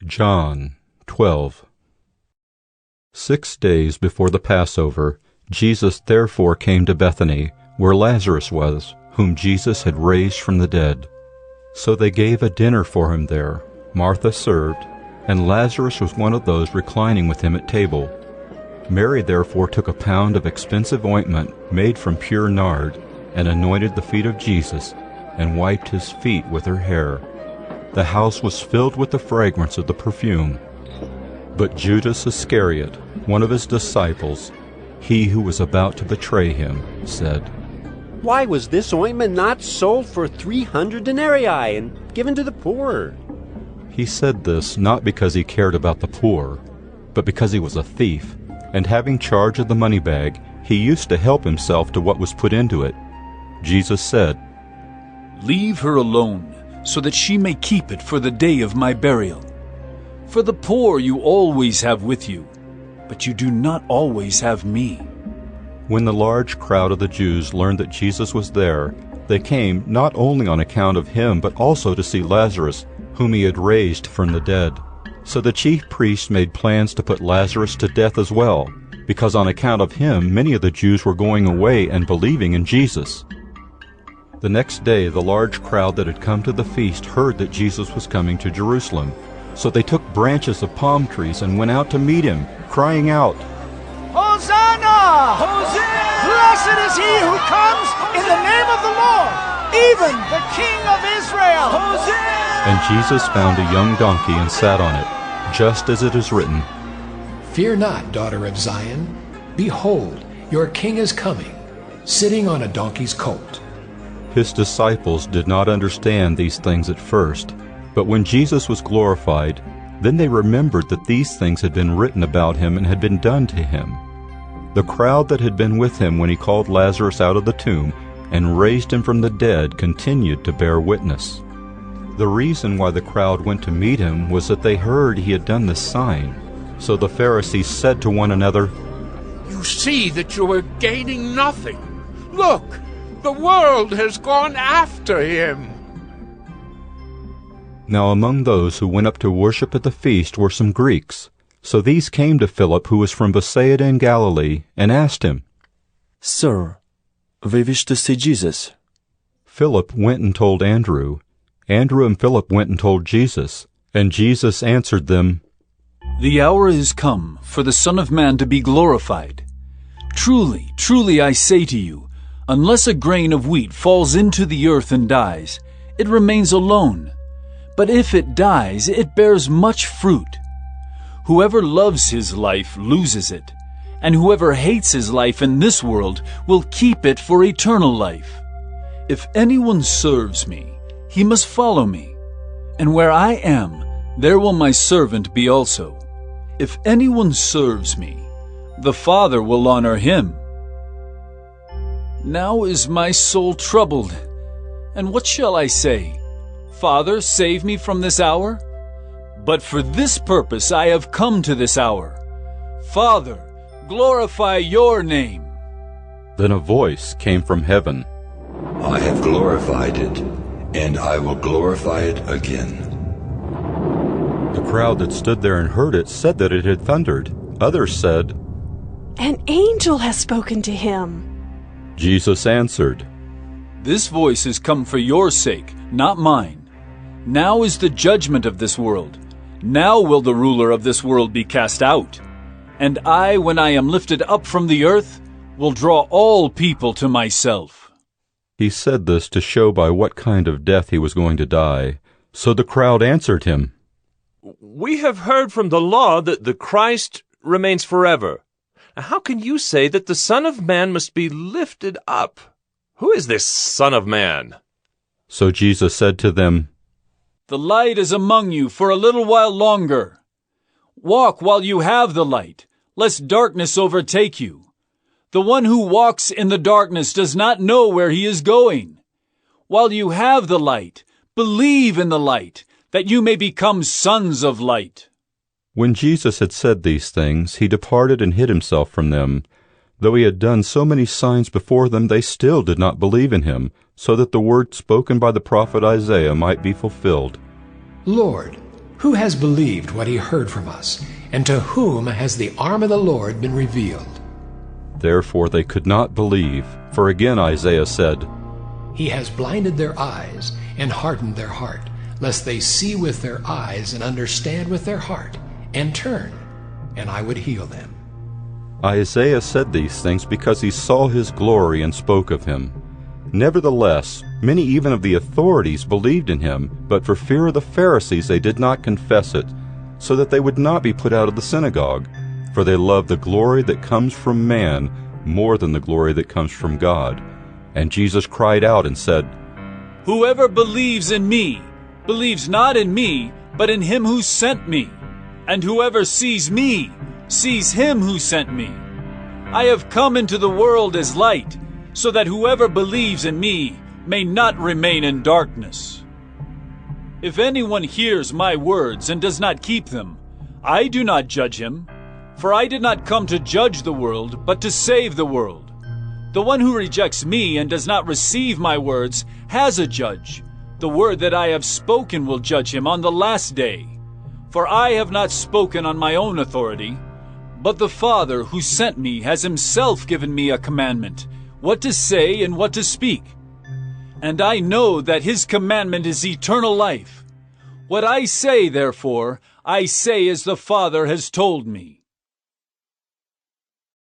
John 12. 6 days before the Passover, Jesus therefore came to Bethany, where Lazarus was, whom Jesus had raised from the dead. So they gave a dinner for him there. Martha served, and Lazarus was one of those reclining with him at table. Mary therefore took a pound of expensive ointment made from pure nard, and anointed the feet of Jesus, and wiped his feet with her hair. The house was filled with the fragrance of the perfume. But Judas Iscariot, one of his disciples, he who was about to betray him, said, "Why was this ointment not sold for 300 denarii and given to the poor?" He said this not because he cared about the poor, but because he was a thief, and having charge of the money bag, he used to help himself to what was put into it. Jesus said, "Leave her alone, so that she may keep it for the day of my burial. For the poor you always have with you, but you do not always have me." When the large crowd of the Jews learned that Jesus was there, they came not only on account of him, but also to see Lazarus, whom he had raised from the dead. So the chief priests made plans to put Lazarus to death as well, because on account of him many of the Jews were going away and believing in Jesus. The next day the large crowd that had come to the feast heard that Jesus was coming to Jerusalem. So they took branches of palm trees and went out to meet him, crying out, "Hosanna! Hosanna! Blessed is he who comes in the name of the Lord, even the King of Israel! Hosanna!" And Jesus found a young donkey and sat on it, just as it is written, "Fear not, daughter of Zion. Behold, your king is coming, sitting on a donkey's colt." His disciples did not understand these things at first, but when Jesus was glorified, then they remembered that these things had been written about him and had been done to him. The crowd that had been with him when he called Lazarus out of the tomb and raised him from the dead continued to bear witness. The reason why the crowd went to meet him was that they heard he had done this sign. So the Pharisees said to one another, "You see that you are gaining nothing. Look, the world has gone after him." Now among those who went up to worship at the feast were some Greeks. So these came to Philip, who was from Bethsaida in Galilee, and asked him, "Sir, we wish to see Jesus." Philip went and told Andrew. Andrew and Philip went and told Jesus. And Jesus answered them, "The hour is come for the Son of Man to be glorified. Truly, truly I say to you, unless a grain of wheat falls into the earth and dies, it remains alone. But if it dies, it bears much fruit. Whoever loves his life loses it, and whoever hates his life in this world will keep it for eternal life. If anyone serves me, he must follow me, and where I am, there will my servant be also. If anyone serves me, the Father will honor him. Now is my soul troubled, and what shall I say? Father, save me from this hour? But for this purpose I have come to this hour. Father, glorify your name." Then a voice came from heaven, "I have glorified it, and I will glorify it again." The crowd that stood there and heard it said that it had thundered. Others said, "An angel has spoken to him." Jesus answered, This voice has come for your sake, not mine. Now is the judgment of this world. Now will the ruler of this world be cast out. And I, when I am lifted up from the earth, will draw all people to myself." He said this to show by what kind of death he was going to die. So the crowd answered him, "We have heard from the law that the Christ remains forever. How can you say that the Son of Man must be lifted up? Who is this Son of Man?" So Jesus said to them, The light is among you for a little while longer. Walk while you have the light, lest darkness overtake you. The one who walks in the darkness does not know where he is going. While you have the light, believe in the light, that you may become sons of light." When Jesus had said these things, he departed and hid himself from them. Though he had done so many signs before them, they still did not believe in him, so that the word spoken by the prophet Isaiah might be fulfilled. "Lord, Who has believed what he heard from us, and to whom has the arm of the Lord been revealed? Therefore they could not believe, for again Isaiah said, He has blinded their eyes and hardened their heart, lest they see with their eyes and understand with their heart, and turn, and I would heal them. Isaiah said these things because he saw his glory and spoke of him. Nevertheless, many even of the authorities believed in him, but for fear of the Pharisees they did not confess it, so that they would not be put out of the synagogue, for they loved the glory that comes from man more than the glory that comes from God. And Jesus cried out and said, Whoever believes in me, believes not in me, but in him who sent me. And whoever sees me, sees him who sent me. I have come into the world as light, so that whoever believes in me may not remain in darkness. If anyone hears my words and does not keep them, I do not judge him, for I did not come to judge the world, but to save the world. The one who rejects me and does not receive my words has a judge. The word that I have spoken will judge him on the last day. For I have not spoken on my own authority, but the Father who sent me has himself given me a commandment, what to say and what to speak. And I know that his commandment is eternal life. What I say, therefore, I say as the Father has told me.